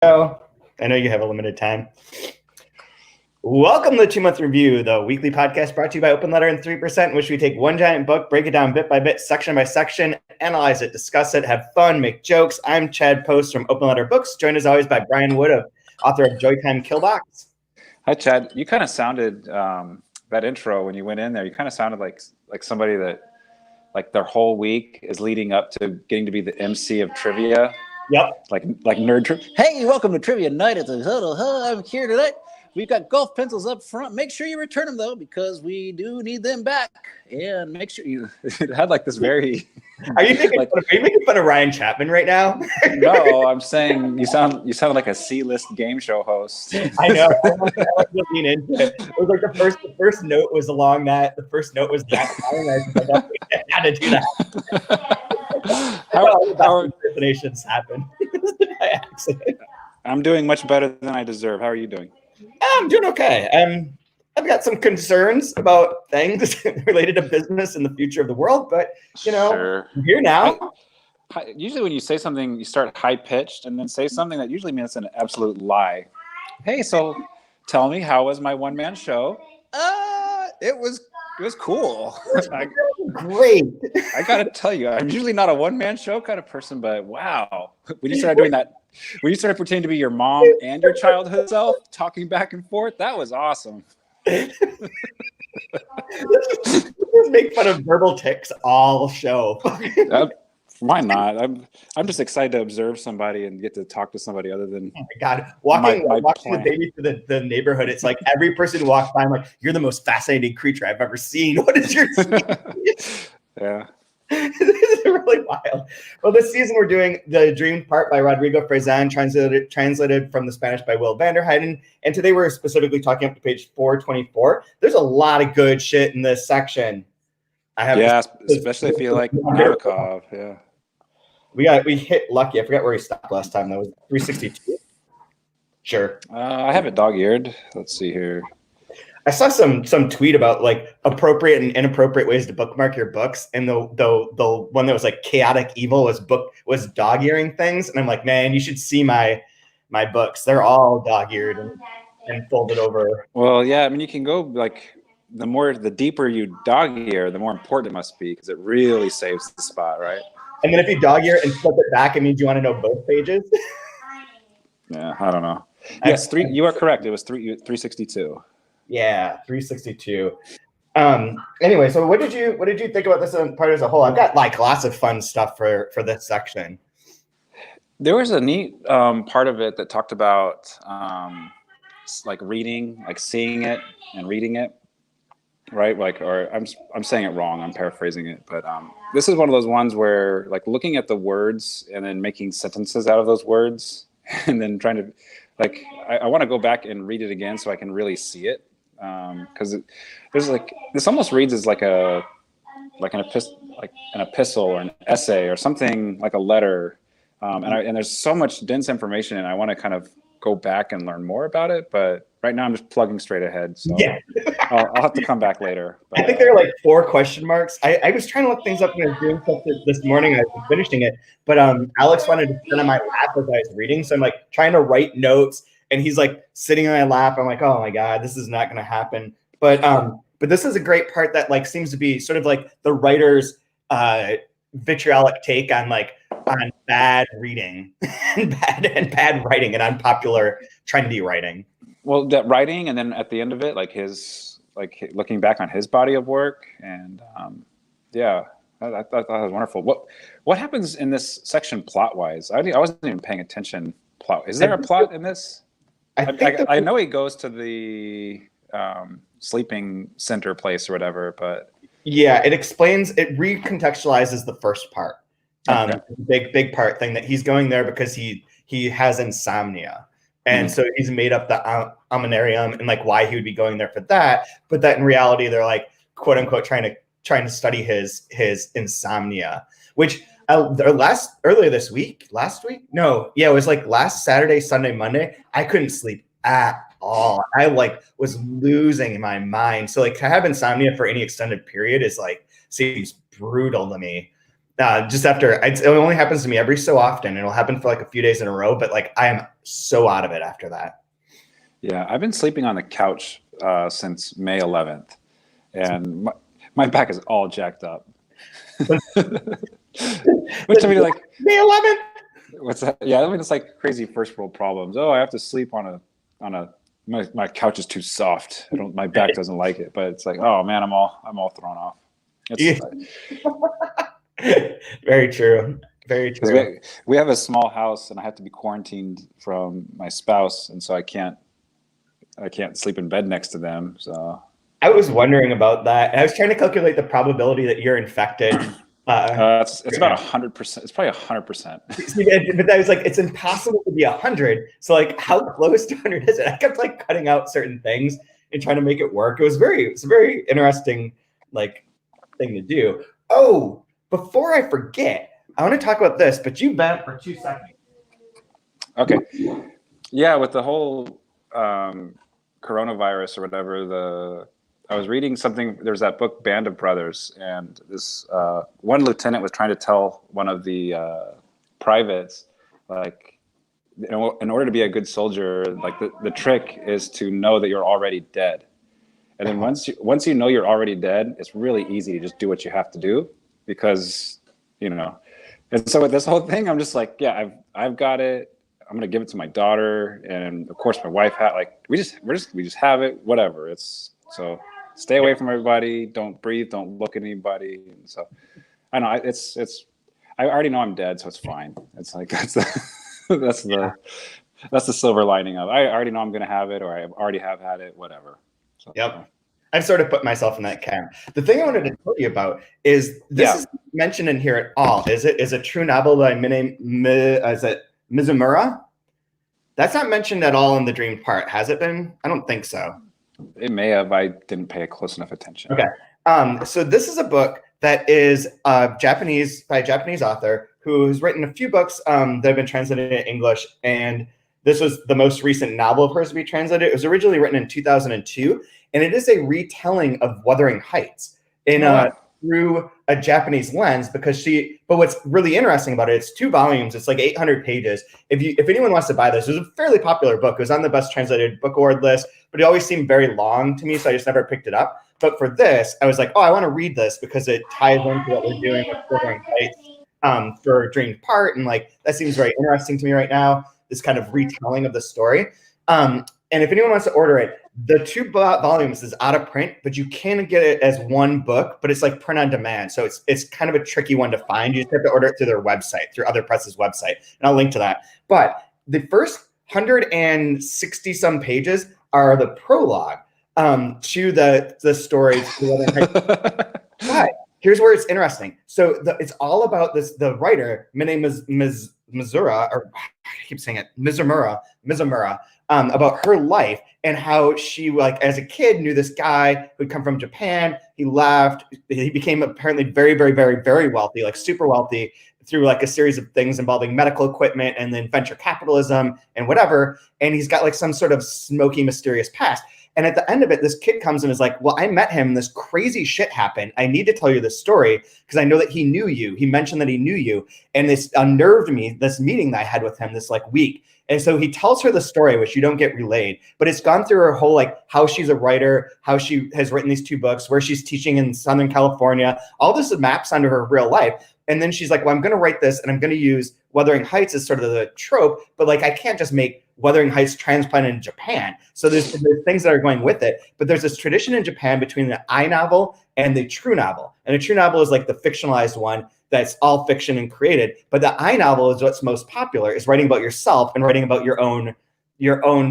Oh, I know you have a limited time. Welcome to the 2-Month Review, the weekly podcast brought to you by Open Letter and 3%, in which we take one giant book, break it down bit by bit, section by section, analyze it, discuss it, have fun, make jokes. I'm Chad Post from Open Letter Books, joined as always by Brian Wood, author of Joytime Killbox. Hi, Chad. You kind of sounded, that intro when you went in there, you kind of sounded like somebody that, like, their whole week is leading up to getting to be the MC of trivia. Yep. Like nerd trivia. Hey, welcome to Trivia Night at the Huddle. I'm here tonight. We've got golf pencils up front. Make sure you return them, though, because we do need them back. And make sure you it had like this very... Are you making fun of Ryan Chapman right now? No, I'm saying you sound like a C-list game show host. I know. I was looking into it. It was like the first note was along that. The first note was that. I had to do that. How impersonations happen by accident. I'm doing much better than I deserve. How are you doing? I'm doing okay. I've got some concerns about things related to business and the future of the world, but Sure. I'm here now. Usually when you say something, you start high-pitched and then say something that usually means an absolute lie. Hey, so tell me, how was my one-man show? It was cool. Great. I gotta tell you, I'm usually not a one-man show kind of person, but wow. When you started doing that, when you started pretending to be your mom and your childhood self, talking back and forth, that was awesome. Let's just make fun of verbal tics all show. Why not? I'm just excited to observe somebody and get to talk to somebody other than. Oh my God, walking the baby through the neighborhood. It's like every person who walks by, I'm like, you're the most fascinating creature I've ever seen. What is your? Yeah. This is really wild. Well, this season we're doing The Dream Part by Rodrigo Fresán, translated from the Spanish by Will Vanderheiden. And today we're specifically talking up to page 424. There's a lot of good shit in this section. Especially if you like Nabokov. Yeah. We hit lucky. I forgot where we stopped last time. That was 362. Sure. I have it dog-eared. Let's see here. I saw some tweet about like appropriate and inappropriate ways to bookmark your books, and the one that was like chaotic evil was dog-earing things, and I'm like, man, you should see my books. They're all dog-eared and folded over. Well, yeah, I mean, you can go like the deeper you dog-ear, the more important it must be, because it really saves the spot, right? And then if you dog-ear and flip it back, it means you want to know both pages. Yeah, I don't know. Yes, you are correct. It was 362. Yeah, 362. Anyway, so what did you think about this part as a whole? I've got like lots of fun stuff for this section. There was a neat part of it that talked about like reading, like seeing it and reading it, right? Like, or I'm saying it wrong. I'm paraphrasing it, but this is one of those ones where like looking at the words and then making sentences out of those words, and then trying to like I want to go back and read it again so I can really see it. Because there's like this almost reads as like an epistle or an essay or something like a letter, and there's so much dense information, and I want to kind of go back and learn more about it. But right now I'm just plugging straight ahead, so yeah. I'll have to come back later. But, I think there are like 4 question marks. I was trying to look things up when I was doing stuff this morning. I was finishing it, but Alex wanted to sit on my lap as I was reading, so I'm like trying to write notes. And he's like sitting on my lap. I'm like, oh my God, this is not going to happen. But this is a great part that like seems to be sort of like the writer's vitriolic take on bad reading and bad writing and unpopular trendy writing. Well, that writing, and then at the end of it, like his looking back on his body of work, and yeah, I thought that was wonderful. What happens in this section plot wise? I wasn't even paying attention. Plot. Is there a plot in this? I know he goes to the sleeping center place or whatever, but yeah, it recontextualizes the first part. Big part thing that he's going there because he has insomnia, and so he's made up the armamentarium and like why he would be going there for that. But that in reality, they're like quote unquote trying to study his insomnia, which. Earlier this week, it was like last Saturday, Sunday, Monday. I couldn't sleep at all. I like was losing my mind. So like to have insomnia for any extended period is like seems brutal to me. Just after, it only happens to me every so often. It'll happen for like a few days in a row, but like I am so out of it after that. Yeah, I've been sleeping on the couch since May 11th, and my back is all jacked up. Which I mean, like May 11th. What's that? Yeah, I mean it's like crazy first world problems. Oh, I have to sleep on a my couch is too soft. My back doesn't like it. But it's like, oh man, I'm all thrown off. It's, Very true. Very true. We have a small house, and I have to be quarantined from my spouse, and so I can't sleep in bed next to them. So I was wondering about that. I was trying to calculate the probability that you're infected. It's about 100%. It's probably 100%. But I was like, it's impossible to be 100. So like, how close to 100 is it? I kept like cutting out certain things and trying to make it work. It's a very interesting like thing to do. Oh, before I forget, I want to talk about this, but you vent for 2 seconds. Okay. Yeah, with the whole coronavirus or whatever, I was reading something. There's that book, Band of Brothers, and this one lieutenant was trying to tell one of the privates, like, in order to be a good soldier, like the trick is to know that you're already dead. And then once you know you're already dead, it's really easy to just do what you have to do, because And so with this whole thing, I'm just like, yeah, I've got it. I'm gonna give it to my daughter, and of course my wife had we just have it. Whatever. It's so. Stay away from everybody. Don't breathe. Don't look at anybody. And so, I know I already know I'm dead, so it's fine. It's like that's the silver lining of I already know I'm gonna have it, or I already have had it. Whatever. So, yep. I've sort of put myself in that camp. The thing I wanted to tell you about is this is mentioned in here at all. Is a true novel by Mizumura? That's not mentioned at all in the dream part. Has it been? I don't think so. It may have. I didn't pay close enough attention. Okay. So this is a book that is by a Japanese author who has written a few books that have been translated in English. And this was the most recent novel of hers to be translated. It was originally written in 2002, and it is a retelling of Wuthering Heights through a Japanese lens, but what's really interesting about it, it's 2 volumes. It's like 800 pages. If anyone wants to buy this, it was a fairly popular book. It was on the best translated book award list, but it always seemed very long to me, so I just never picked it up. But for this, I was like, oh, I want to read this because it ties into what we're doing with Wuthering Heights for Dream Part, and like that seems very interesting to me right now. This kind of retelling of the story. And if anyone wants to order it, the 2 volumes is out of print, but you can get it as one book, but it's like print on demand. So it's kind of a tricky one to find. You just have to order it through their website, through Other Press's website. And I'll link to that. But the first 160 some pages are the prologue to the stories. But here's where it's interesting. So it's all about the writer, my name is Mizumura, or I keep saying it, Mizumura, about her life and how she, like, as a kid, knew this guy who'd come from Japan. He left. He became apparently very, very, very, very wealthy, like super wealthy, through like a series of things involving medical equipment and then venture capitalism and whatever. And he's got like some sort of smoky, mysterious past. And at the end of it, this kid comes and is like, well, I met him. This crazy shit happened. I need to tell you this story because I know that he knew you. He mentioned that he knew you. And this unnerved me, this meeting that I had with him this like week. And so he tells her the story, which you don't get relayed, but it's gone through her whole, like how she's a writer, how she has written these 2 books, where she's teaching in Southern California. All this maps onto her real life. And then she's like, well, I'm going to write this and I'm going to use Wuthering Heights as sort of the trope, but like, I can't just make Wuthering Heights transplanted in Japan. So there's things that are going with it, but there's this tradition in Japan between the I novel and the true novel. And the true novel is like the fictionalized one that's all fiction and created. But the I novel is what's most popular, is writing about yourself and writing about your own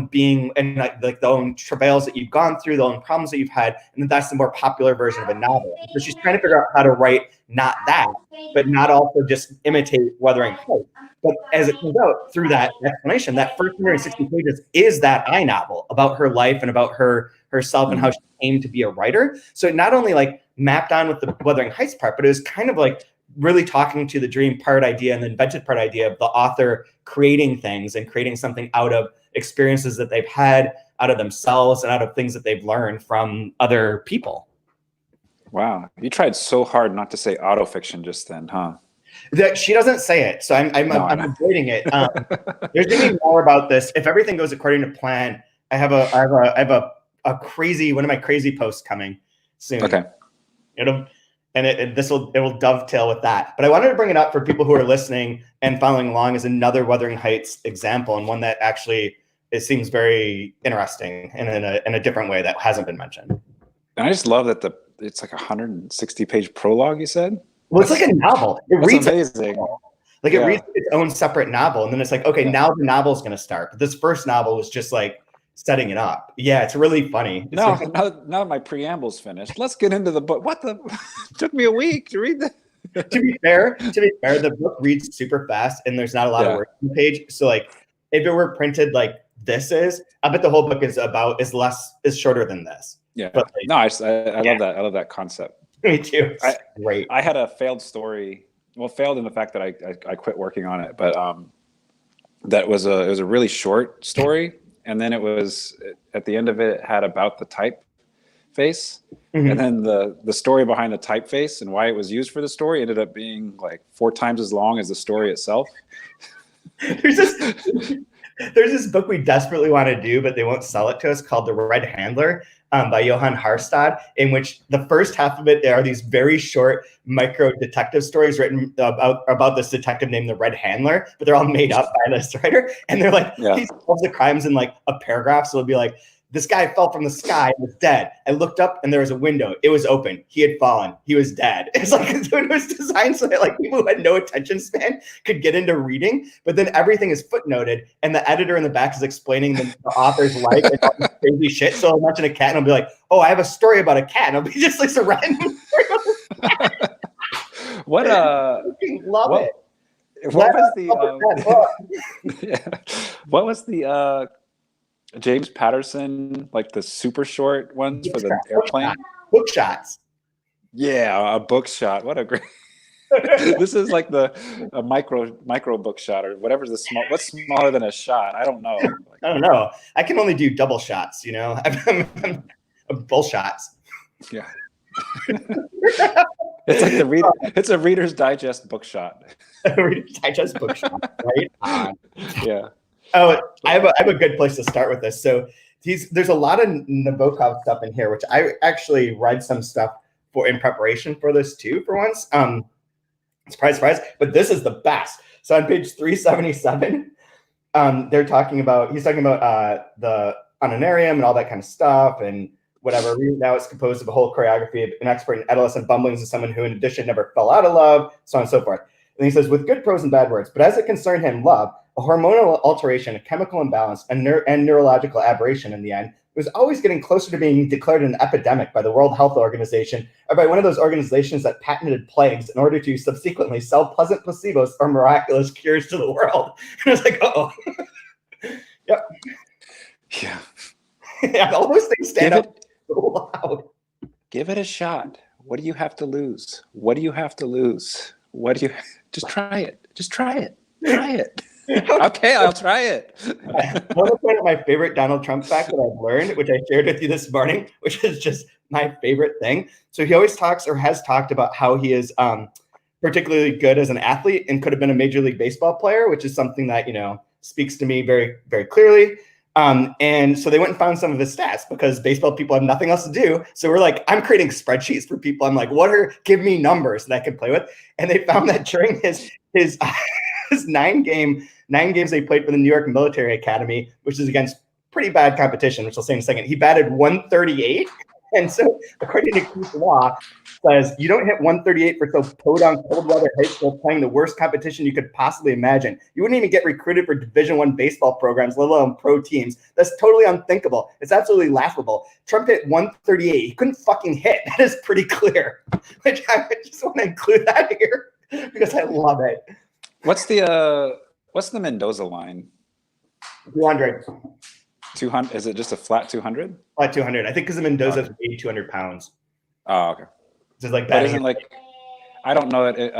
being and like the own travails that you've gone through, the own problems that you've had. And then that's the more popular version of a novel. So she's trying to figure out how to write not that, but not also just imitate Wuthering Heights. But as it turns out, through that explanation, that first 160 pages is that I novel about her life and about herself and how she came to be a writer. So it not only like mapped on with the Wuthering Heights part, but it was kind of like really talking to the dream part idea and the invented part idea of the author creating things and creating something out of experiences that they've had, out of themselves, and out of things that they've learned from other people. Wow. You tried so hard not to say autofiction just then, huh? That she doesn't say it, so I'm avoiding it. There's gonna be more about this if everything goes according to plan. I have a crazy one of my crazy posts coming soon. Okay. It will dovetail with that. But I wanted to bring it up for people who are listening and following along as another Wuthering Heights example, and one that actually it seems very interesting and in a different way that hasn't been mentioned. And I just love that it's like a 160-page prologue. You said. Well, it's like a novel. It reads amazing. Like it reads its own separate novel, and then it's like, okay, now the novel's going to start. But this first novel was just like setting it up. Yeah, it's really funny. Now my preamble's finished. Let's get into the book. What the? Took me a week to read that. To be fair, the book reads super fast, and there's not a lot of words on the page. So like, if it were printed like this is, I bet the whole book is shorter than this. Yeah, but like, no, I love that. I love that concept. Me too. It's great. I had a failed story. Well, failed in the fact that I quit working on it, but it was a really short story, and then it was at the end of it had about the typeface, and then the story behind the typeface and why it was used for the story ended up being like 4 times as long as the story itself. There's this book we desperately want to do, but they won't sell it to us, called The Red Handler, by Johan Harstad, in which the first half of it are these very short micro detective stories written about this detective named the Red Handler, but they're all made up by this writer, and they're like, he solves the crimes in like a paragraph. So it'll be like, this guy fell from the sky and was dead. I looked up and there was a window. It was open. He had fallen. He was dead. It's like it was designed so that like people who had no attention span could get into reading, but then everything is footnoted and the editor in the back is explaining the author's life and all this crazy shit. So I'll mention a cat and I'll be like, oh, I have a story about a cat. And I'll be just like a random What was the James Patterson, like the super short ones for the airplane? Book shots. Yeah, a book shot. What a great. This is like a micro book shot or whatever's the small. What's smaller than a shot? I don't know. I don't know. I can only do double shots. You know, I'm bull shots. Yeah. It's like it's a Reader's Digest book shot. Reader's Digest book shot, right? Yeah. Oh, I have a good place to start with this. So there's a lot of Nabokov stuff in here, which I actually read some stuff in preparation for this too, for once. Surprise. But this is the best. So on page 377, he's talking about the honorarium and all that kind of stuff and whatever. Now it's composed of a whole choreography of an expert in adolescent bumblings and someone who in addition never fell out of love, so on and so forth. And he says, with good prose and bad words, but as it concerned him, love, a hormonal alteration, a chemical imbalance, and neurological aberration in the end, was always getting closer to being declared an epidemic by the World Health Organization or by one of those organizations that patented plagues in order to subsequently sell pleasant placebos or miraculous cures to the world. And I was like, uh-oh. Yep. Yeah. Yeah, all those things stand up so loud. Give it a shot. What do you have to lose? What do you have to lose? Just try it. Just try it. Try it. Okay, I'll try it. I want to point out my favorite Donald Trump fact that I've learned, which I shared with you this morning, which is just my favorite thing. So he always talks or has talked about how he is particularly good as an athlete and could have been a Major League Baseball player, which is something that, speaks to me very, very clearly. And so they went and found some of his stats because baseball people have nothing else to do. So we're like, I'm creating spreadsheets for people. I'm like, give me numbers that I can play with. And they found that during his 9 games they played for the New York Military Academy, which is against pretty bad competition, which I'll say in a second, he batted 138. And so according to Keith Law, says you don't hit 138 for so podunk cold weather high school playing the worst competition you could possibly imagine. You wouldn't even get recruited for Division I baseball programs, let alone pro teams. That's totally unthinkable. It's absolutely laughable. Trump hit 138. He couldn't fucking hit. That is pretty clear. Which I just want to include that here because I love it. What's the Mendoza line? 200. 200. Is it just a flat 200? Flat 200. I think because the Mendoza weighed 200 pounds. Oh, okay. Just like that. I don't know it.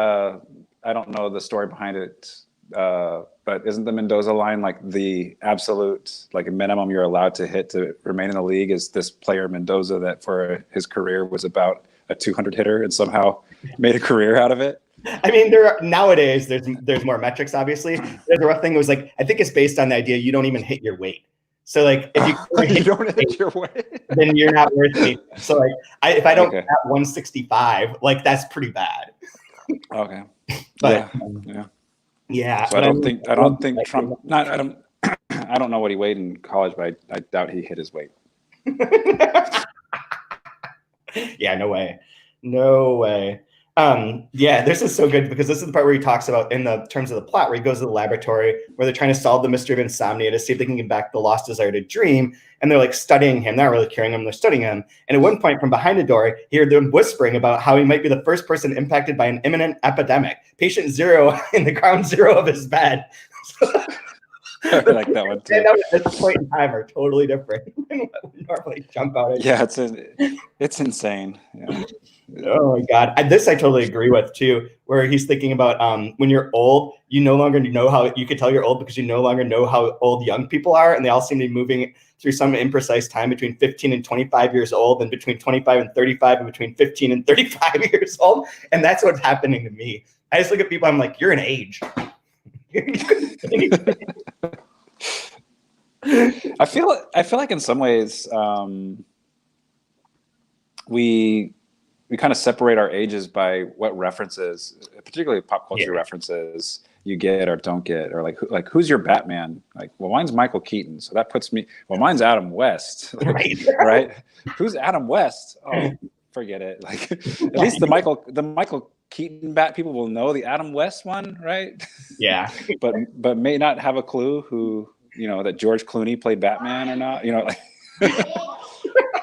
I don't know the story behind it. But isn't the Mendoza line like the absolute minimum you're allowed to hit to remain in the league? Is this player Mendoza that for his career was about a 200 hitter and somehow made a career out of it? I mean, nowadays there's more metrics. Obviously, there's a rough thing. It was like I think it's based on the idea you don't even hit your weight. So like if you don't hit your weight, then you're not worth anything. So like if I don't have 165, like that's pretty bad. Okay. But yeah. So I don't think Trump. Not I don't. I don't know what he weighed in college, but I doubt he hit his weight. Yeah, no way. Yeah, this is so good because this is the part where he talks about in the terms of the plot where he goes to the laboratory where they're trying to solve the mystery of insomnia to see if they can get back the lost desire to dream. And they're like studying him. They're not really curing him. They're studying him. And at one point from behind the door, you hear them whispering about how he might be the first person impacted by an imminent epidemic. Patient zero in the ground zero of his bed. I like that one too. And at this point in time are totally different than what we normally jump out at. Yeah, it's insane. Yeah. Oh my God. This I totally agree with too, where he's thinking about when you're old, you no longer know how you could tell you're old because you no longer know how old young people are. And they all seem to be moving through some imprecise time between 15 and 25 years old and between 25 and 35 and between 15 and 35 years old. And that's what's happening to me. I just look at people, I'm like, you're an age. I feel like in some ways we kind of separate our ages by what references, particularly pop culture references, you get or don't get, or like who's your Batman? Like, well, mine's Michael Keaton, so that puts me. Well, mine's Adam West, right? Who's Adam West? Oh, forget it. Like, at least the Michael Keaton Bat people will know the Adam West one, right? Yeah, but may not have a clue who that George Clooney played Batman or not. Like,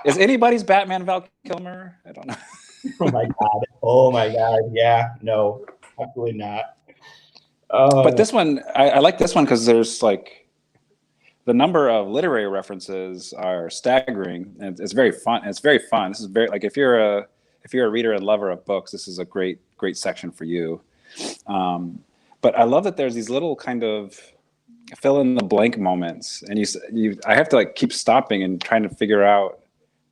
is anybody's Batman Val Kilmer? I don't know. Oh my God. Yeah, no, absolutely not. But this one, I like this one because there's like the number of literary references are staggering, and it's very fun. It's very fun. This is very like if you're a reader and lover of books, this is a great section for you. But I love that there's these little kind of fill in the blank moments, and I have to like keep stopping and trying to figure out.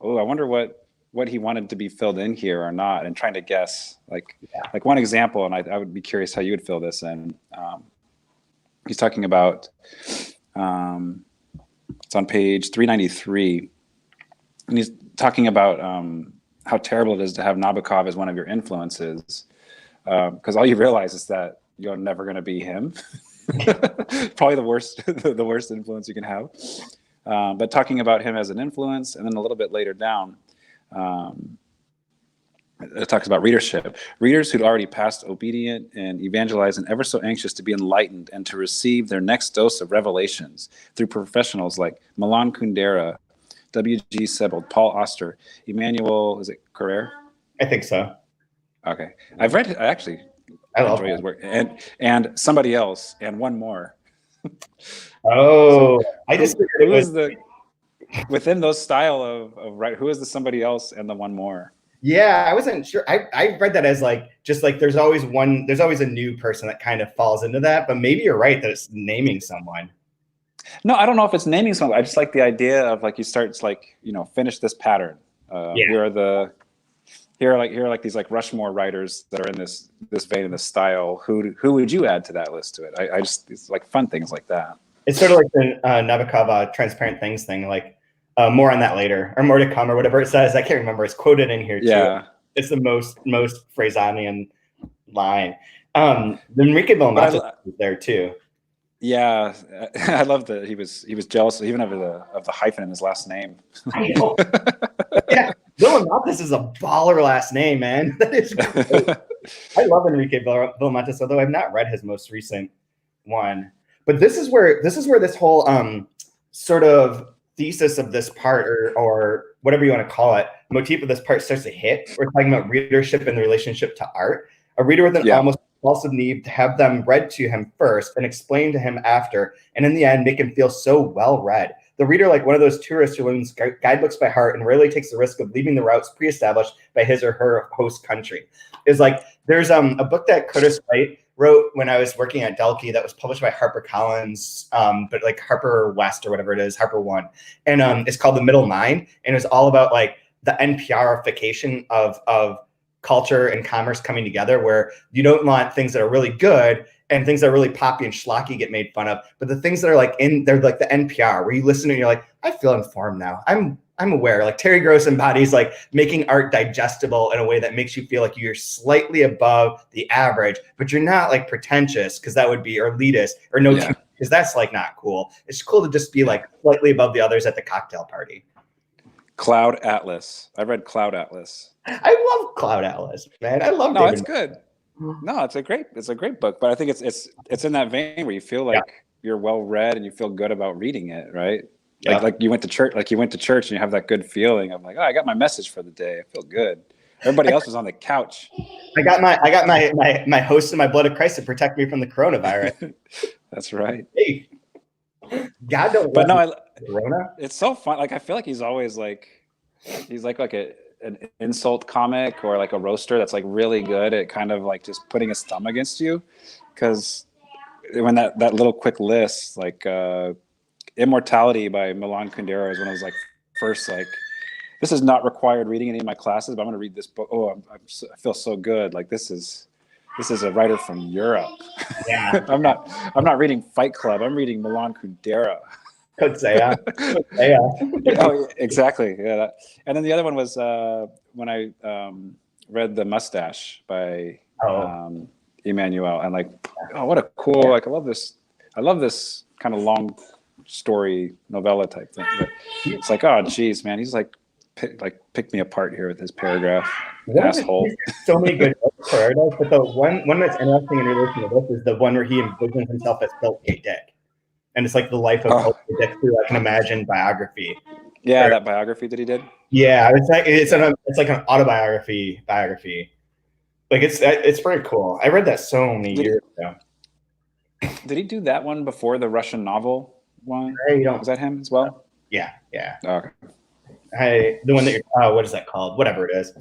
Oh, I wonder what he wanted to be filled in here or not, and trying to guess like one example. And I would be curious how you would fill this in. He's talking about, it's on page 393. And he's talking about how terrible it is to have Nabokov as one of your influences. Because all you realize is that you're never going to be him. Probably the worst influence you can have. But talking about him as an influence, and then a little bit later down, it talks about readership. Readers who'd already passed obedient and evangelized and ever so anxious to be enlightened and to receive their next dose of revelations through professionals like Milan Kundera, W.G. Sebald, Paul Auster, Emmanuel, is it Carrere? I think so. Okay. I enjoy his work. And somebody else, and one more. Oh, so, I just who is the within those style of right? Who is the somebody else and the one more? Yeah, I wasn't sure. I read that as like just like there's always a new person that kind of falls into that. But maybe you're right that it's naming someone. No, I don't know if it's naming someone. I just like the idea of like you start like finish this pattern. Here are like these like Rushmore writers that are in this vein, in this style. Who would you add to that list to it? I just it's like fun things like that. It's sort of like the Nabokov transparent things thing. Like more on that later, or more to come, or whatever it says. I can't remember. It's quoted in here too. Yeah, it's the most Fresanian line. Enrique Belmonte is there too. Yeah, I love that he was jealous even of the hyphen in his last name. I know. Yeah, Belmonte is a baller last name, man. That is great. I love Enrique Belmonte, although I've not read his most recent one. But this is where this whole sort of thesis of this part, or whatever you want to call it, motif of this part starts to hit. We're talking about readership and the relationship to art. A reader with an almost compulsive need to have them read to him first and explained to him after, and in the end make him feel so well read. The reader, like one of those tourists who learns guidebooks by heart and rarely takes the risk of leaving the routes pre-established by his or her host country. Is like there's a book that Curtis Wright wrote when I was working at Delkey that was published by HarperCollins, but like Harper West or whatever it is, Harper One, and it's called The Middle Mind, and it's all about like the NPRification of culture and commerce coming together, where you don't want things that are really good and things that are really poppy and schlocky get made fun of, but the things that are like they're like the NPR, where you listen and you're like, I feel informed now. I'm aware. Like Terry Gross embodies like making art digestible in a way that makes you feel like you're slightly above the average, but you're not like pretentious, because that would be, or elitist, or no, because that's like not cool. It's cool to just be like slightly above the others at the cocktail party. Cloud Atlas. I read Cloud Atlas. I love Cloud Atlas, man. I love. No, it's good. No, it's a great book. But I think it's in that vein where you feel like you're well read and you feel good about reading it, right? Yeah. Like you went to church, and you have that good feeling of like, oh, I got my message for the day. I feel good. Everybody else was on the couch. I got my host and my blood of Christ to protect me from the coronavirus. That's right. Hey, God don't. But no, Corona. It's so fun. Like I feel like he's always like, he's like an insult comic or like a roaster that's like really good at kind of like just putting his thumb against you. Because when that little quick list, like Immortality by Milan Kundera is when I was like first like, this is not required reading in any of my classes, but I'm going to read this book. Oh, I feel so good. Like this is a writer from Europe. Yeah. I'm not reading Fight Club. I'm reading Milan Kundera. Could say, yeah. Oh, exactly. Yeah. And then the other one was when I read The Mustache by Emmanuel, and like, oh, what a cool! Like, I love this kind of long story novella type thing. But it's like, oh, geez, man, he's like pick me apart here with his paragraph. Asshole. So many good books for artists, but the one that's interesting in relation to this is the one where he envisions himself as Philip K. Dick. And it's like the life of Philip K. Dick through like an imagined biography. Yeah, that biography that he did. Yeah, it's like an autobiography. Like it's pretty cool. I read that so many years ago. Did he do that one before the Russian novel one? Was that him as well? Yeah. Oh, okay. The one that what is that called? Whatever it is.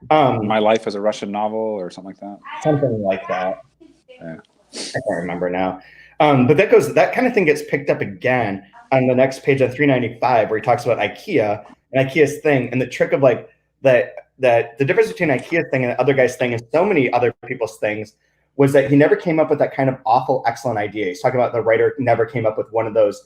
My Life as a Russian Novel or something like that. Something like that. Yeah. I can't remember now. But that kind of thing gets picked up again on the next page on 395, where he talks about IKEA and IKEA's thing, and the trick of like that the difference between IKEA's thing and the other guy's thing and so many other people's things was that he never came up with that kind of awful, excellent idea. He's talking about the writer never came up with one of those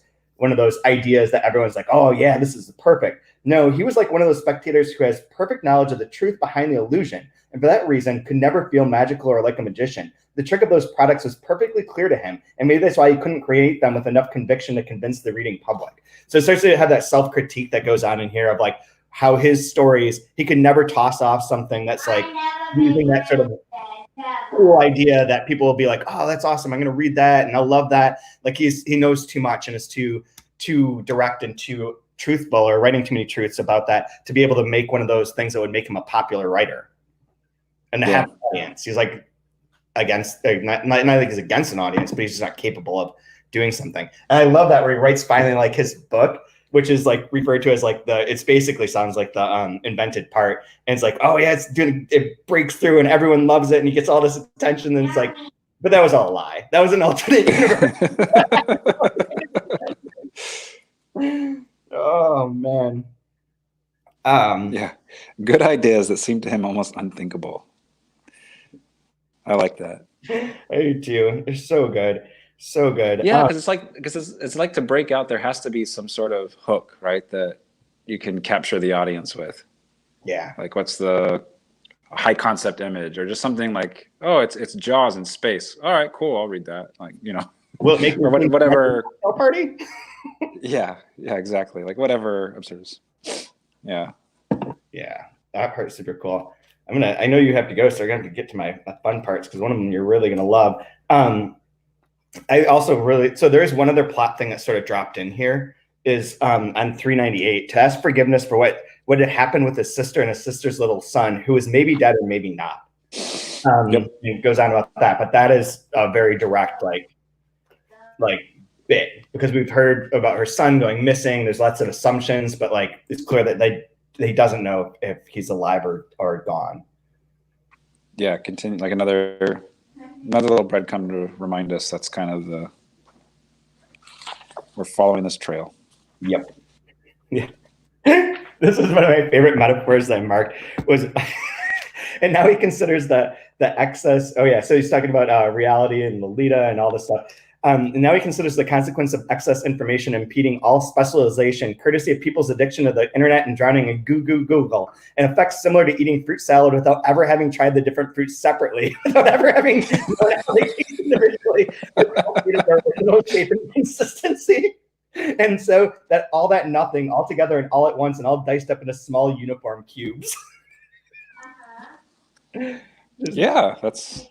ideas that everyone's like, oh yeah, this is perfect. No, he was like one of those spectators who has perfect knowledge of the truth behind the illusion, and for that reason could never feel magical or like a magician. The trick of those products was perfectly clear to him, and maybe that's why he couldn't create them with enough conviction to convince the reading public. So it starts to have that self-critique that goes on in here of like how his stories, he could never toss off something that's like using that sort of cool idea that people will be like, oh, that's awesome, I'm going to read that and I'll love that. Like he knows too much and is too direct and too truthful, or writing too many truths about that to be able to make one of those things that would make him a popular writer and to have an audience. He's like against, not like he's against an audience, but he's just not capable of doing something. And I love that where he writes finally like his book, which is like referred to as like it's basically sounds like the invented part. And it's like, oh yeah, it breaks through and everyone loves it and he gets all this attention. And it's like, but that was all a lie. That was an alternate universe. Oh man. Yeah. Good ideas that seem to him almost unthinkable. I like that. I do too. They're so good. So good. Yeah, because it's like to break out, there has to be some sort of hook, right? That you can capture the audience with. Yeah. Like what's the high concept image, or just something like, oh, it's Jaws in space. All right, cool. I'll read that. Like, will it make or whatever party? Yeah, exactly. Like whatever absurd. Yeah. Yeah. That part's super cool. I know you have to go, so I'm gonna have to get to my fun parts because one of them you're really gonna love. I also so there is one other plot thing that sort of dropped in here is on 398 to ask forgiveness for what had happened with his sister and his sister's little son, who is maybe dead and maybe not. It goes on about that, but that is a very direct like bit, because we've heard about her son going missing. There's lots of assumptions, but like it's clear that he doesn't know if he's alive or gone. Yeah, continue like another little breadcrumb to remind us that's kind of we're following this trail. Yep. Yeah. This is one of my favorite metaphors that I marked was And now he considers the excess. Oh yeah, so he's talking about reality and Lolita and all this stuff. And now he considers the consequence of excess information impeding all specialization, courtesy of people's addiction to the internet and drowning in Google, and effects similar to eating fruit salad without ever having tried the different fruits separately, without ever having known how they taste individually, without their original shape and consistency. And so that all that nothing all together and all at once and all diced up into small uniform cubes. Yeah, that's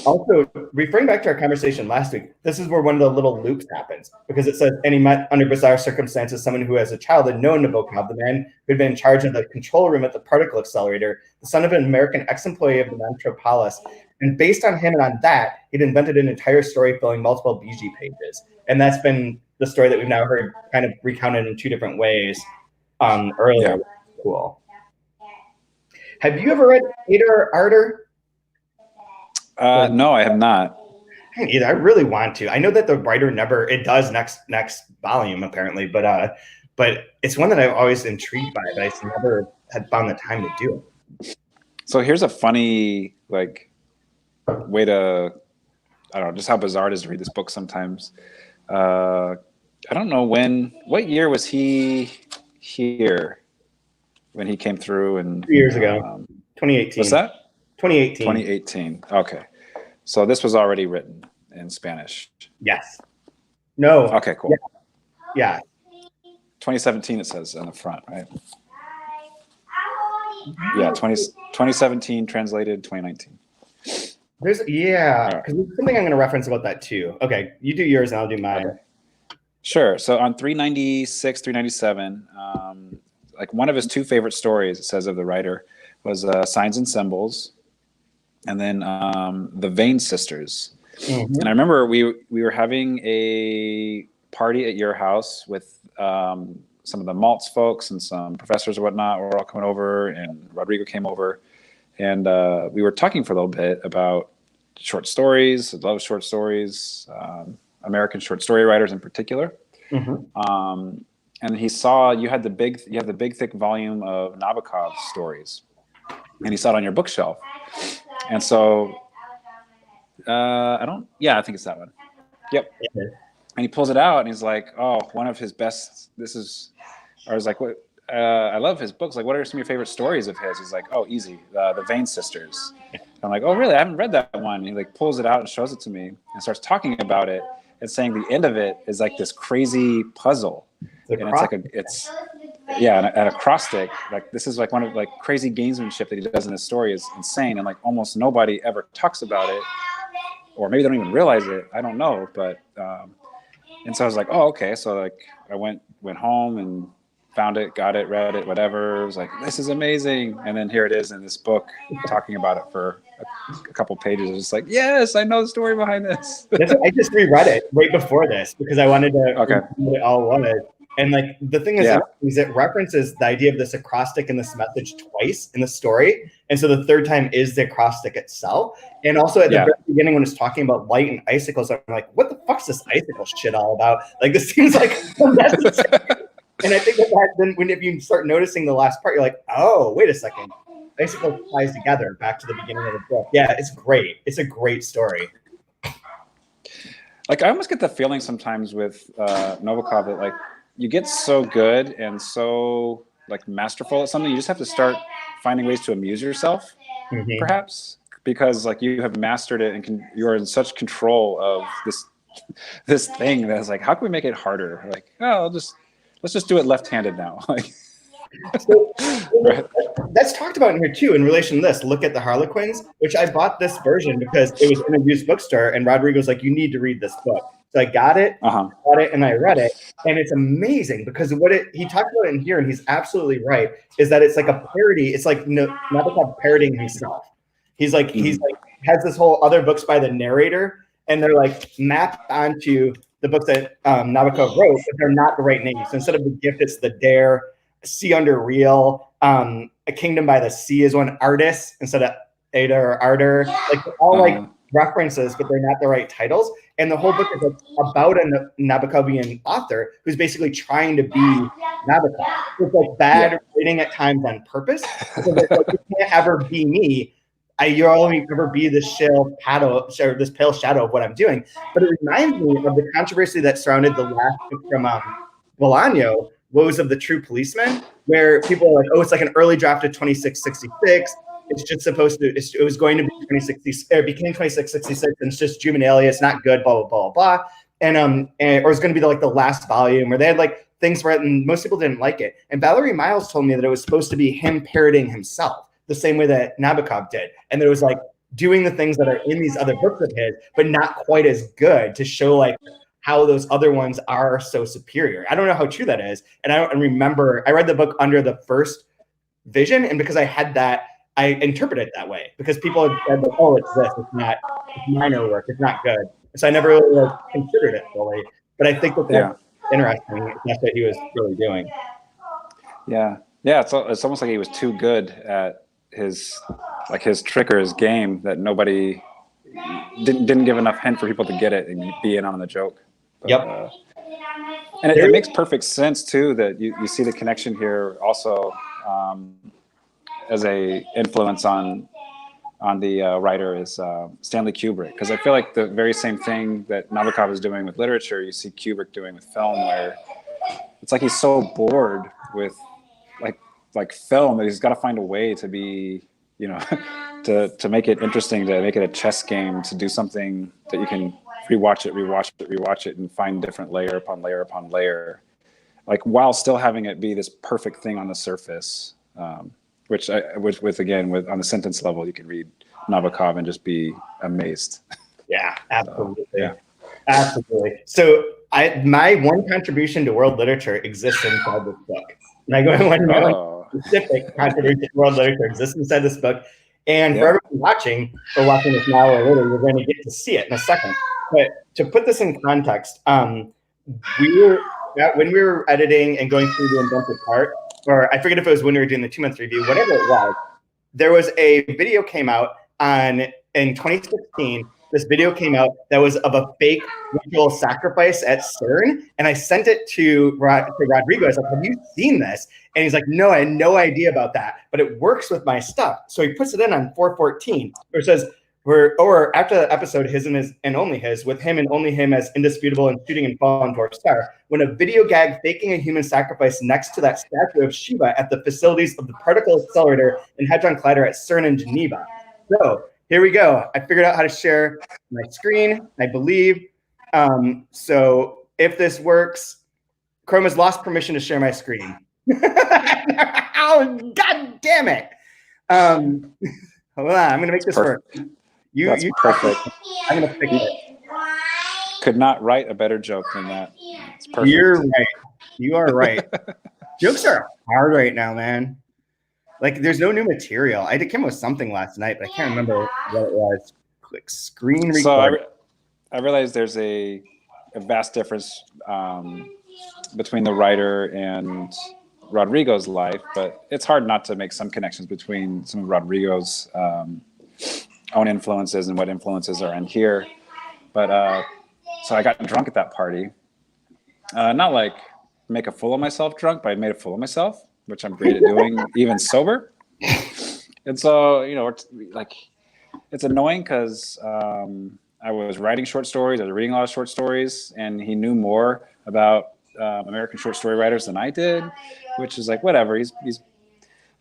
also referring back to our conversation last week. This is where one of the little loops happens, because it says, and he met under bizarre circumstances someone who as a child had known Nabokov, the man who had been in charge of the control room at the particle accelerator, the son of an American ex-employee of the Metropolis. And based on him and on that, he'd invented an entire story filling multiple BG pages. And that's been the story that we've now heard kind of recounted in two different ways earlier. Yeah. Cool. Have you ever read Ada Arter? No, I have not. Either. I really want to. I know that the writer it does next volume apparently, but it's one that I've always intrigued by, but I just never had found the time to do it. So here's a funny way to, I don't know, just how bizarre it is to read this book sometimes. I don't know what year was he here when he came through? And 3 years ago, 2018. What's that? 2018. 2018. Okay. So this was already written in Spanish. Yes. No. Okay, cool. Yeah. 2017 it says on the front, right? Yeah, 2017 translated 2019. There's because there's something I'm going to reference about that too. Okay, you do yours and I'll do mine. Okay. Sure. So on 396, 397, one of his two favorite stories, it says, of the writer was Signs and Symbols, and then the Vane Sisters. Mm-hmm. And I remember we were having a party at your house with some of the Maltz folks and some professors and whatnot. We're all coming over, and Rodrigo came over, and we were talking for a little bit about short stories. I love short stories, American short story writers in particular. Mm-hmm. And he saw you have the big thick volume of Nabokov stories, and he saw it on your bookshelf. And so I think it's that one. Yep. And he pulls it out and he's like, oh, one of his best, I was like, what? I love his books. Like, what are some of your favorite stories of his? He's like, oh, easy. The Vane Sisters. I'm like, oh, really? I haven't read that one. And he pulls it out and shows it to me and starts talking about it and saying the end of it is like this crazy puzzle. And it's an acrostic. Like, this is one of crazy gamesmanship that he does in his story is insane. And almost nobody ever talks about it, or maybe they don't even realize it. I don't know. But, and so I was like, oh, okay. So I went home and found it, got it, read it, whatever. It was like, this is amazing. And then here it is in this book talking about it for a couple pages. It was like, yes, I know the story behind this. I just reread it right before this because I wanted to read what it all was. And the thing is it references the idea of this acrostic and this message twice in the story. And so the third time is the acrostic itself. And also at the very beginning when it's talking about light and icicles, I'm like, what the fuck's this icicle shit all about? This seems like unnecessary. And I think that then if you start noticing the last part, you're like, oh, wait a second. Icicle ties together back to the beginning of the book. Yeah, it's great. It's a great story. I almost get the feeling sometimes with Nabokov that you get so good and so masterful at something, you just have to start finding ways to amuse yourself, perhaps, because you have mastered it and you're in such control of this thing that's how can we make it harder? Let's just do it left-handed now. That's talked about in here too in relation to this. Look at the Harlequins, which I bought this version because it was in a used bookstore, and Rodrigo's like, you need to read this book. So I got it, and I read it, and it's amazing because he talked about it in here, and he's absolutely right, is that it's like a parody. It's like Nabokov parodying himself. He's has this whole other books by the narrator, and they're mapped onto the books that Nabokov wrote, but they're not the right names. So instead of The Gift, it's The Dare, Sea Under Real, A Kingdom by the Sea is one, Artist instead of Ada or Arter. They're all references, but they're not the right titles. And the whole book is about a Nabokovian author who's basically trying to be Nabokov. It's bad writing at times on purpose. Because you can't ever be me. you'll only ever be this this pale shadow of what I'm doing. But it reminds me of the controversy that surrounded the last book from Bolaño, Woes of the True Policeman, where people are like, oh, it's like an early draft of 2666. It's just supposed to, it was going to be 2060, it became 2666, and it's just juvenilia, it's not good, blah, blah, blah, blah. And or it's going to be like the last volume, where they had like things where most people didn't like it. And Valerie Miles told me that it was supposed to be him parroting himself, the same way that Nabokov did. And that it was like doing the things that are in these other books of his, but not quite as good, to show like how those other ones are so superior. I don't know how true that is. And I don't remember, I read the book under the first vision, and because I had that, I interpreted it that way, because people had said, like, oh, it's this, it's not, it's minor work, it's not good. So I never really considered it fully. But I think that that's interesting. That's what he was really doing. Yeah. It's almost like he was too good at his trick or his game, that nobody didn't give enough hint for people to get it and be in on the joke. But, yep. And it makes perfect sense too that you see the connection here also as a influence on the writer is Stanley Kubrick, because I feel like the very same thing that Nabokov is doing with literature, you see Kubrick doing with film, where it's like he's so bored with like film that he's got to find a way to be, to make it interesting, to make it a chess game, to do something that you can rewatch it, and find different layer upon layer upon layer, like while still having it be this perfect thing on the surface. Which on the sentence level, you can read Nabokov and just be amazed. Yeah, absolutely. Absolutely. So my one contribution to world literature exists inside this book. And I go one specific contribution to world literature exists inside this book. And for everyone watching this now or later, you're going to get to see it in a second. But to put this in context, when we were editing and going through the invented part, or I forget if it was when we were doing the 2-month review, whatever it was, there was a video came out in 2016. This video came out that was of a fake ritual sacrifice at CERN, and I sent it to Rodrigo. I was like, have you seen this? And he's like, no, I had no idea about that, but it works with my stuff. So he puts it in on 414, where it says, or after the episode, his and only his, with him and only him as indisputable and shooting and falling dwarf star, when a video gag faking a human sacrifice next to that statue of Shiva at the facilities of the Particle Accelerator and Hadron Collider at CERN in Geneva. So here we go. I figured out how to share my screen, I believe. So if this works, Chrome has lost permission to share my screen. Oh, God damn it. Hold on, I'm going to make this work. That's perfect. I'm going to fix it. Could not write a better joke than that. It's perfect. You're right. You are right. Jokes are hard right now, man. Like, there's no new material. I came up with something last night, but I can't remember what it was. Click screen record. So I realize there's a vast difference between the writer and Rodrigo's life, but it's hard not to make some connections between some of Rodrigo's own influences and what influences are in here. But so I got drunk at that party. Not like make a fool of myself drunk, but I made a fool of myself, which I'm great at doing, even sober. And so, it's annoying because I was writing short stories, I was reading a lot of short stories, and he knew more about American short story writers than I did, which is like, whatever.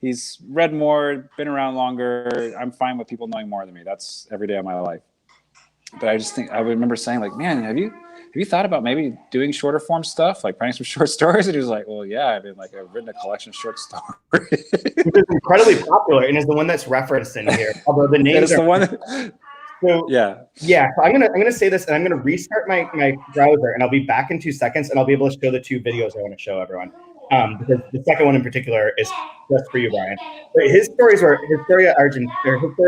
He's read more, been around longer. I'm fine with people knowing more than me. That's every day of my life. But I remember saying, like, man, have you thought about maybe doing shorter form stuff, like writing some short stories? And he was like, well, yeah, I've written a collection of short stories. Which is incredibly popular and is the one that's referenced in here. Although the names are the one. So, yeah. So I'm gonna say this, and I'm gonna restart my browser, and I'll be back in 2 seconds, and I'll be able to show the two videos I want to show everyone. Because the second one in particular is just for you, Brian. But his stories were Historia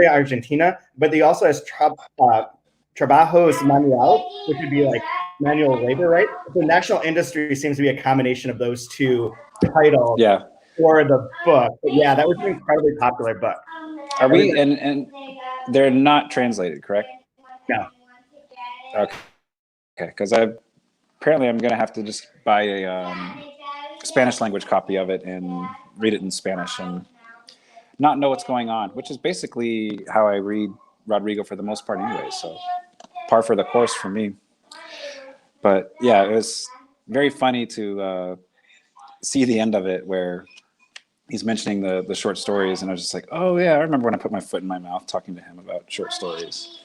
Argentina, but he also has Trabajos Manual, which would be like manual labor, right? So national industry seems to be a combination of those two titles for the book. But yeah, that was an incredibly popular book. Are we and they're not translated, correct? No. Okay. Because apparently I'm gonna have to just buy a Spanish language copy of it and read it in Spanish. And not know what's going on, which is basically how I read Rodrigo for the most part anyway. So par for the course for me. But yeah, it was very funny to see the end of it where he's mentioning the short stories, and I was just like, oh yeah, I remember when I put my foot in my mouth talking to him about short stories.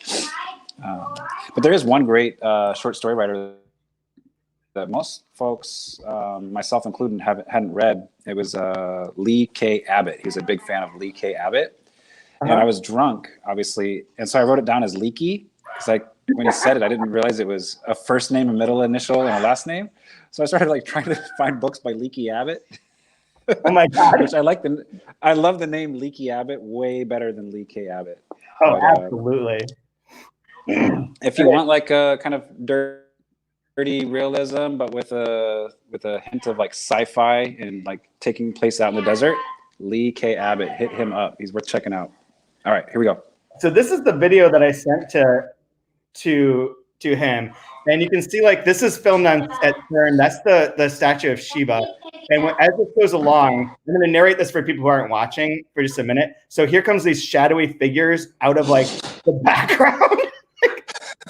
But there is one great short story writer that most folks, myself included, hadn't read. It was Lee K. Abbott. He was a big fan of Lee K. Abbott. And I was drunk, obviously. And so I wrote it down as Leaky. Because when he said it, I didn't realize it was a first name, a middle initial, and a last name. So I started like trying to find books by Leaky Abbott. Oh my God. Which I love the name Leaky Abbott way better than Lee K. Abbott. Oh, but, absolutely. If you want like a kind of dirty realism, but with a hint of like sci-fi and like taking place out in the desert, Lee K. Abbott, hit him up. He's worth checking out. All right, here we go. So this is the video that I sent to him, and you can see like this is filmed at CERN. That's the statue of Shiva. And as it goes along, I'm going to narrate this for people who aren't watching for just a minute. So here comes these shadowy figures out of like the background.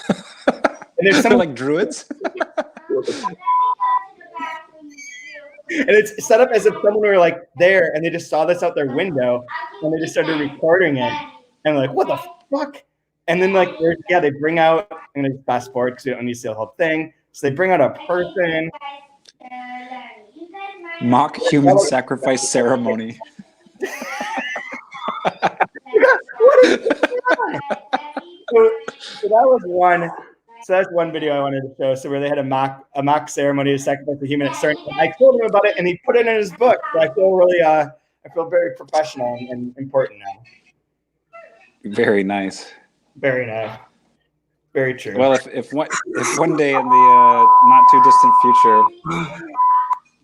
And there's some like druids. And it's set up as if someone were like there and they just saw this out their window and they just started recording it and like, what the fuck? And then like, they bring out, I'm going to fast forward because we don't need to see the whole thing. So they bring out a person. Mock human sacrifice ceremony. So that was one. So that's one video I wanted to show. So where they had a mock ceremony to sacrifice a human at CERN. I told him about it, and he put it in his book. So I feel really, I feel very professional and important now. Very nice. Very nice. Very true. Well, if one day in the not too distant future.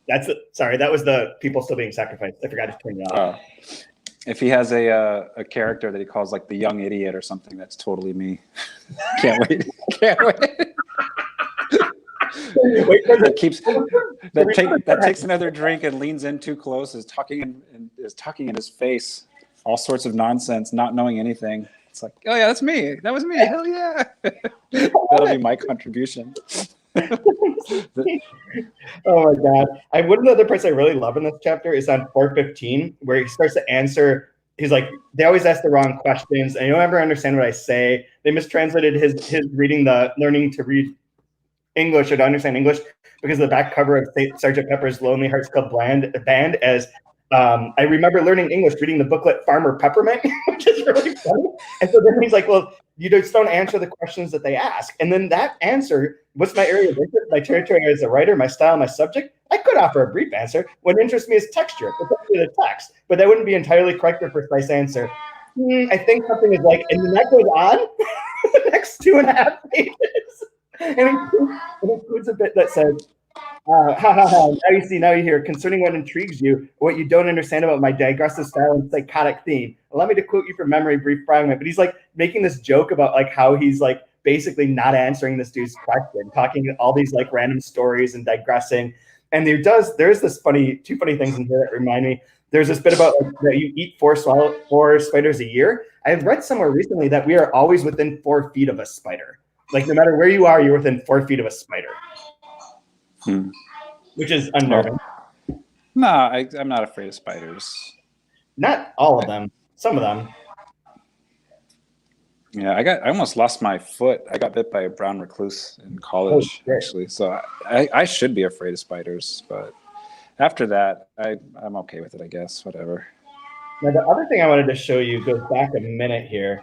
That's it. Sorry, that was the people still being sacrificed. I forgot to turn it off. If he has a character that he calls like the young idiot or something, that's totally me. Can't wait. Can't wait. that takes another drink and leans in too close, is talking in his face, all sorts of nonsense, not knowing anything. It's like, oh yeah, that's me. That was me. Hell yeah. That'll be my contribution. Oh my God. One of the other parts I really love in this chapter is on 415, where he starts to answer. He's like, they always ask the wrong questions. And you don't ever understand what I say. They mistranslated his learning to read English or to understand English because of the back cover of Sgt. Pepper's Lonely Hearts Club Band as I remember learning English reading the booklet Farmer Peppermint, which is really funny. And so then he's like, well, you just don't answer the questions that they ask. And then that answer, what's my area of interest, my territory as a writer, my style, my subject? I could offer a brief answer. What interests me is texture, particularly the text, but that wouldn't be entirely correct or precise answer. I think something is like, and then that goes on the next 2.5 pages. And it includes a bit that says, now you hear, concerning what intrigues you, what you don't understand about my digressive style and psychotic theme. Allow me to quote you from memory, brief fragment. But he's like making this joke about like how he's like basically not answering this dude's question, talking all these like random stories and digressing. And there's this two funny things in here that remind me. There's this bit about like, that you eat four spiders a year. I've read somewhere recently that we are always within 4 feet of a spider. Like no matter where you are, you're within 4 feet of a spider. Which is unnerving. No, I'm not afraid of spiders. Not all of them. Some of them. Yeah, I almost lost my foot. I got bit by a brown recluse in college, actually. So I should be afraid of spiders, but after that, I'm okay with it, I guess. Whatever. Now, the other thing I wanted to show you goes back a minute here.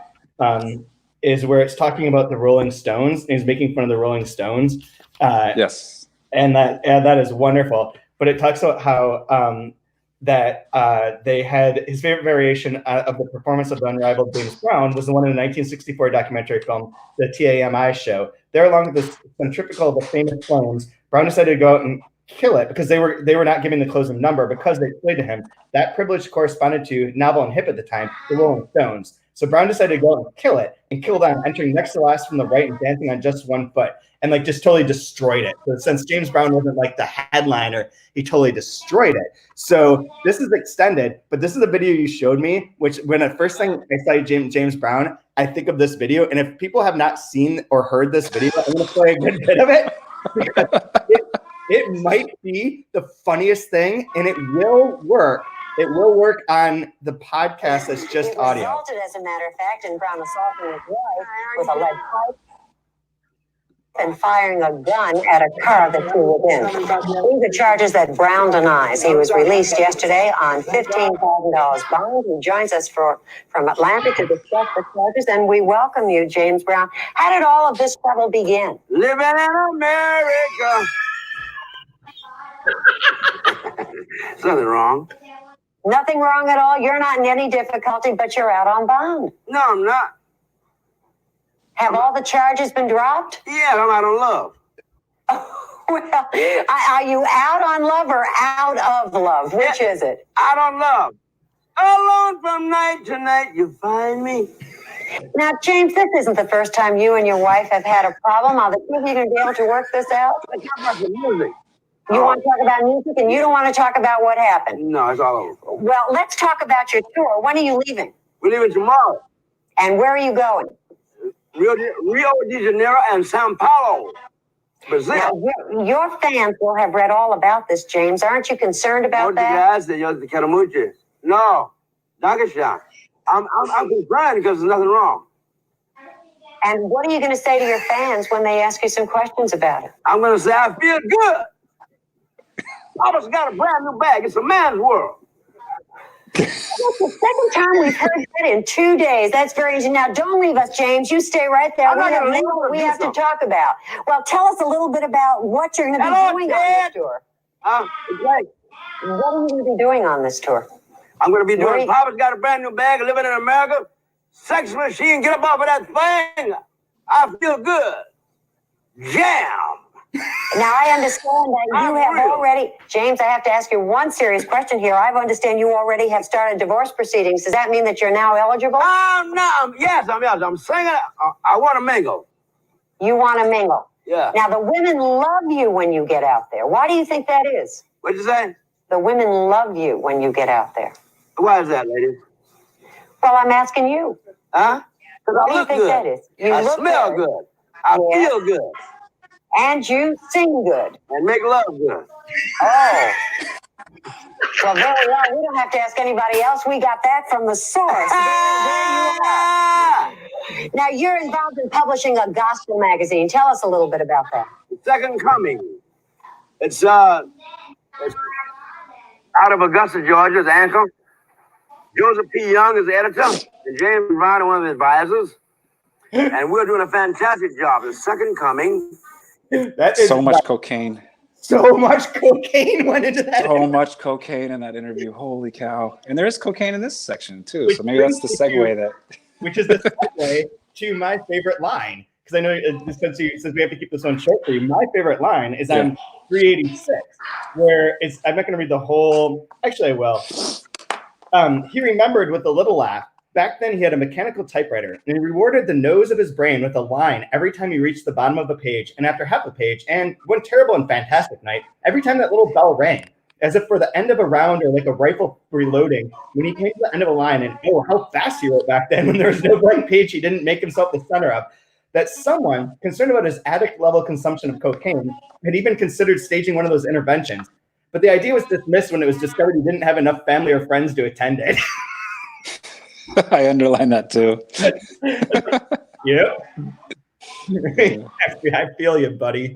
Is where it's talking about the Rolling Stones. And he's making fun of the Rolling Stones. Yes. And that is wonderful. But it talks about how they had his favorite variation of the performance of the unrivaled James Brown was the one in the 1964 documentary film, The TAMI Show. There, along with the centrifugal of the famous clones, Brown decided to go out and kill it because they were not giving the closing number because they played to him. That privilege corresponded to novel and hip at the time, the Rolling Stones. So Brown decided to go and kill it and kill them, entering next to last from the right and dancing on just 1 foot, and like just totally destroyed it. So since James Brown wasn't like the headliner, he totally destroyed it. So this is extended, but this is a video you showed me, which when the first thing I saw James Brown, I think of this video. And if people have not seen or heard this video, I'm going to play a good bit of it because it might be the funniest thing, and it will work. It will work on the podcast that's just audio. It resulted, as a matter of fact, in Brown assaulting his wife with a lead pipe and firing a gun at a car that flew within. These are charges that Brown denies. He was released yesterday on $15,000 bond. He joins us from Atlanta to discuss the charges, and we welcome you, James Brown. How did all of this trouble begin? Living in America. There's nothing wrong. Nothing wrong at all. You're not in any difficulty, but you're out on bond. No, I'm not. Have all the charges been dropped? Yeah, I'm out on love. Well, are you out on love or out of love? Which is it? Out on love. Alone from night to night, you find me. Now, James, this isn't the first time you and your wife have had a problem. Are the two of you going to be able to work this out? Let's talk about the music. You want to talk about music, and you don't want to talk about what happened. No, it's all over. Well, let's talk about your tour. When are you leaving? We're leaving tomorrow. And where are you going? Rio de Janeiro and Sao Paulo, Brazil. Now, your fans will have read all about this, James. Aren't you concerned about that? No, Dankeschön. I'm concerned because there's nothing wrong. And what are you going to say to your fans when they ask you some questions about it? I'm going to say I feel good. Papa's got a brand new bag. It's a man's world. That's the second time we've heard that in 2 days. That's very interesting. Now, don't leave us, James. You stay right there. We have to talk about. Well, tell us a little bit about what you're going to be doing on this tour. Right. What are you going to be doing on this tour? I'm going to be doing Papa's got a brand new bag, living in America. Sex machine, get up off of that thing. I feel good. Jam. Now, I understand that you have already, James, I have to ask you one serious question here. I understand you already have started divorce proceedings. Does that mean that you're now eligible? Yes, I'm singing. I want to mingle. You want to mingle? Yeah. Now, the women love you when you get out there. Why do you think that is? What'd you say? The women love you when you get out there. Why is that, lady? Well, I'm asking you. Huh? Because What do you think that is? You I look smell good. I feel good. And you sing good. And make love good. Oh. Well, very well. We don't have to ask anybody else. We got that from the source. There you are. Now, you're involved in publishing a gospel magazine. Tell us a little bit about that. The Second Coming. It's out of Augusta, Georgia, the anchor. Joseph P. Young is the editor, and James Brown is one of the advisors. And we're doing a fantastic job. The Second Coming. That is so much cocaine. So much cocaine went into that. So much cocaine in that interview. Holy cow. And there is cocaine in this section too. So maybe that's the segue which is the segue to my favorite line. Because I know since we have to keep this one short for you, my favorite line is on 386, where I'm not going to read the whole. Actually, I will. He remembered with a little laugh. Back then, he had a mechanical typewriter, and he rewarded the nose of his brain with a line every time he reached the bottom of the page, and after half a page, and one terrible and fantastic night, every time that little bell rang, as if for the end of a round or like a rifle reloading, when he came to the end of a line, and oh, how fast he wrote back then when there was no blank page he didn't make himself the center of, that someone concerned about his addict-level consumption of cocaine had even considered staging one of those interventions. But the idea was dismissed when it was discovered he didn't have enough family or friends to attend it. I underline that too. Yep. I feel you, buddy.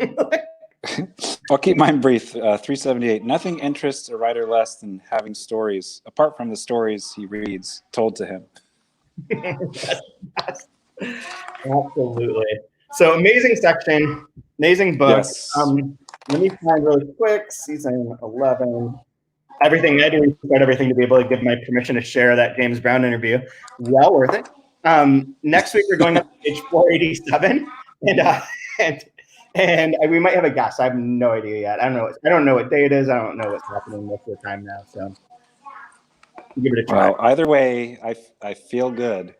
I'll keep mine brief. 378. Nothing interests a writer less than having stories, apart from the stories he reads, told to him. Absolutely. So amazing section, amazing book. Yes. Let me find really quick. Season 11. Everything I do, start everything to be able to give my permission to share that James Brown interview. Well worth it. Next week we're going up to page 487, and we might have a guest. I have no idea yet. I don't know what day it is. I don't know what's happening most of the time now. So give it a try. Well, either way, I feel good.